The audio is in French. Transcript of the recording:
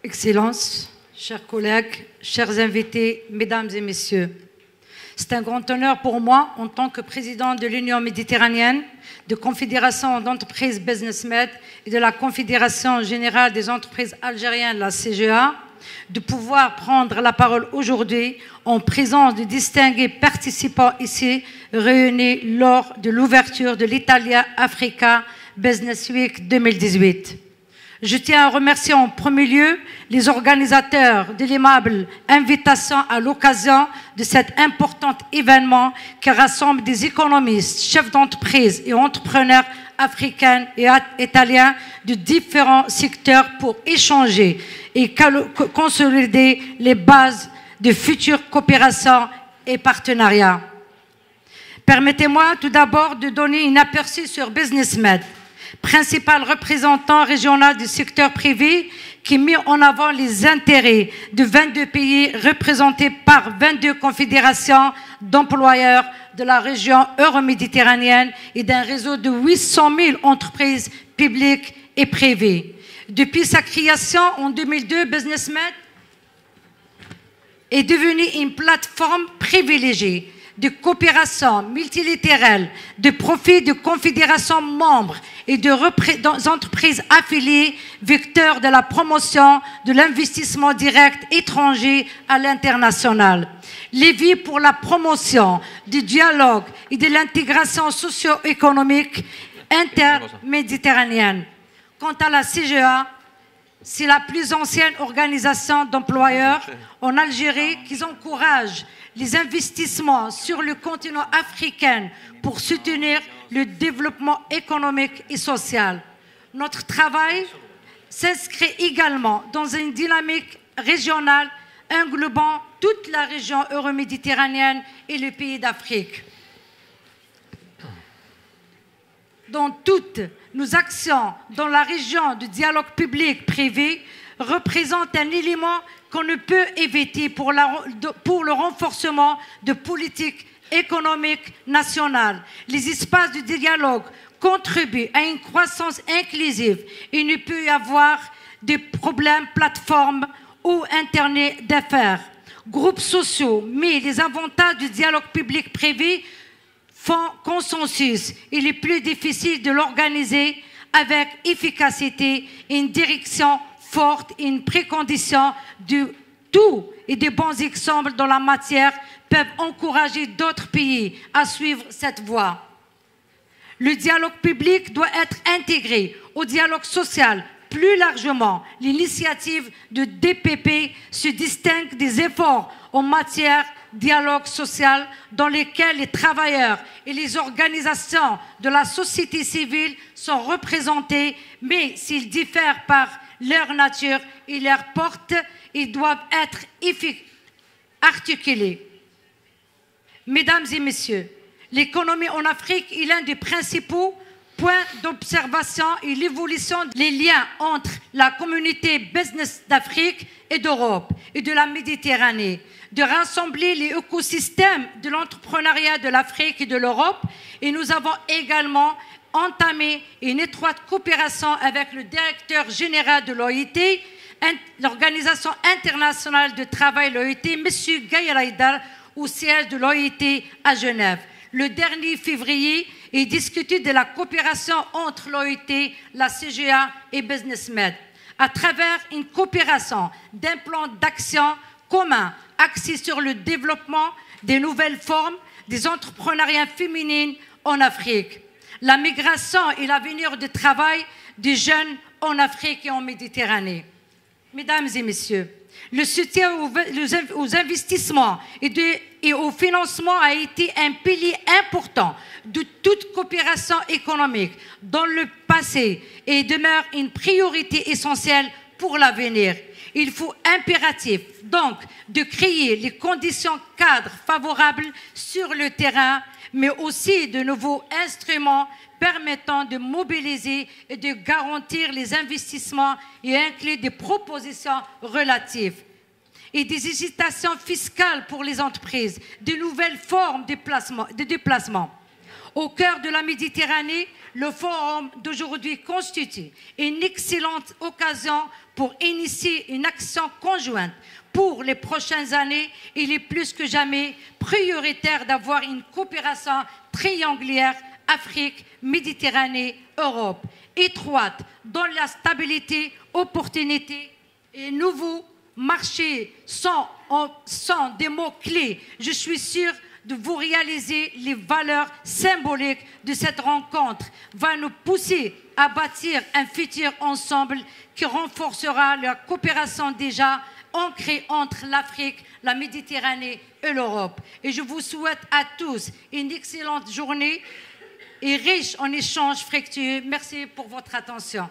Excellences, chers collègues, chers invités, mesdames et messieurs, c'est un grand honneur pour moi, en tant que président de l'Union méditerranéenne, de Confédération d'entreprises BusinessMed et de la Confédération générale des entreprises algériennes, la CGA, de pouvoir prendre la parole aujourd'hui en présence de distingués participants ici réunis lors de l'ouverture de l'Italia Africa Business Week 2018. Je tiens à remercier en premier lieu les organisateurs de l'aimable invitation à l'occasion de cet important événement qui rassemble des économistes, chefs d'entreprise et entrepreneurs africains et italiens de différents secteurs pour échanger et consolider les bases de futures coopérations et partenariats. Permettez-moi tout d'abord de donner un aperçu sur BusinessMed, principal représentant régional du secteur privé qui met en avant les intérêts de 22 pays représentés par 22 confédérations d'employeurs de la région euro-méditerranéenne et d'un réseau de 800 000 entreprises publiques et privées. Depuis sa création en 2002, BusinessMed est devenu une plateforme privilégiée de coopération multilatérale, de profit de confédérations membres et de entreprises affiliées, vecteurs de la promotion de l'investissement direct étranger à l'international. Lévi pour la promotion du dialogue et de l'intégration socio-économique interméditerranéenne. Quant à la CGA, c'est la plus ancienne organisation d'employeurs en Algérie qui encourage les investissements sur le continent africain pour soutenir le développement économique et social. Notre travail s'inscrit également dans une dynamique régionale englobant toute la région euro-méditerranéenne et les pays d'Afrique. Dans toutes nos actions dans la région du dialogue public-privé représente un élément qu'on ne peut éviter pour le renforcement de politiques économiques nationales. Les espaces de dialogue contribuent à une croissance inclusive. Il ne peut y avoir de problèmes plateformes ou internet d'affaires, groupes sociaux, mais les avantages du dialogue public-privé font consensus. Il est plus difficile de l'organiser avec efficacité et une direction forte et une précondition de tout et de bons exemples dans la matière peuvent encourager d'autres pays à suivre cette voie. Le dialogue public doit être intégré au dialogue social. Plus largement, l'initiative de DPP se distingue des efforts en matière de dialogue social dans lesquels les travailleurs et les organisations de la société civile sont représentés, mais s'ils diffèrent par leur nature et leur porte, ils doivent être articulés. Mesdames et messieurs, l'économie en Afrique est l'un des principaux points d'observation et l'évolution des liens entre la communauté business d'Afrique et d'Europe et de la Méditerranée, de rassembler les écosystèmes de l'entrepreneuriat de l'Afrique et de l'Europe. Et nous avons également entamé une étroite coopération avec le directeur général de l'OIT, l'Organisation internationale de travail, l'OIT, M. Gaïr Haïdar, au siège de l'OIT à Genève. Le dernier février est discuté de la coopération entre l'OIT, la CGA et BusinessMed, à travers une coopération d'un plan d'action commun axé sur le développement des nouvelles formes des entrepreneuriats féminines en Afrique, la migration et l'avenir du travail des jeunes en Afrique et en Méditerranée. Mesdames et messieurs, le soutien aux investissements et au financement a été un pilier important de toute coopération économique dans le passé et demeure une priorité essentielle pour l'avenir. Il faut impératif donc de créer les conditions cadres favorables sur le terrain, mais aussi de nouveaux instruments permettant de mobiliser et de garantir les investissements et inclure des propositions relatives et des incitations fiscales pour les entreprises, de nouvelles formes de déplacement. Au cœur de la Méditerranée, le forum d'aujourd'hui constitue une excellente occasion pour initier une action conjointe. Pour les prochaines années, il est plus que jamais prioritaire d'avoir une coopération triangulaire Afrique, Méditerranée, Europe, étroite, dont la stabilité, opportunité et nouveaux marchés sont des mots clés. Je suis sûre de vous réaliser les valeurs symboliques de cette rencontre va nous pousser à bâtir un futur ensemble qui renforcera la coopération déjà ancrée entre l'Afrique, la Méditerranée et l'Europe. Et je vous souhaite à tous une excellente journée et riche en échanges fructueux. Merci pour votre attention.